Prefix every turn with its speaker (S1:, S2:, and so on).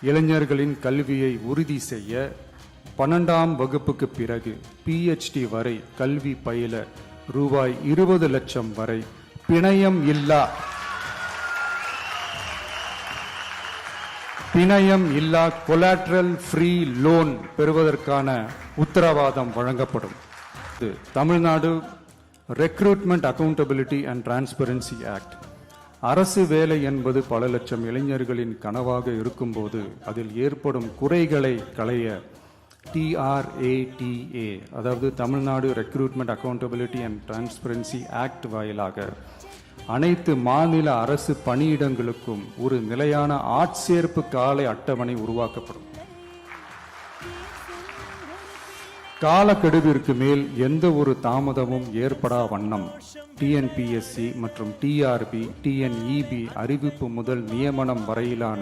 S1: இளைஞர்களின் கல்வியை உறுதி செய்ய 12ஆம் வகுப்புக்கு பிறகு PhD வரை கல்வி பயில ரூபாய் 20 லட்சம் வரை பிணையம் இல்லா கொலாட்ரல் ஃப்ரீ லோன் பெறுவதற்கான உத்தரவாதம் வழங்கப்படும். Tamil Nadu recruitment accountability and transparency act. அரசு வேலை என்பது பல லட்சம் இளைஞர்களின் கனவாக இருக்கும்போது அதில் ஏற்படும் குறைகளை களைய TRATA, அதாவது Tamil Nadu recruitment accountability and transparency act வாயிலாக அனைத்து மாநில அரசு பணியிடங்களுக்கும் ஒரு நிலையான ஆட்சேர்ப்பு கால அட்டவணை உருவாக்கப்படும். காலக்கெடுவிற்கு மேல் எந்த ஒரு தாமதமும் ஏற்படா வண்ணம் TNPSC மற்றும் TRB, TNEB அறிவிப்பு முதல் நியமனம் வரையிலான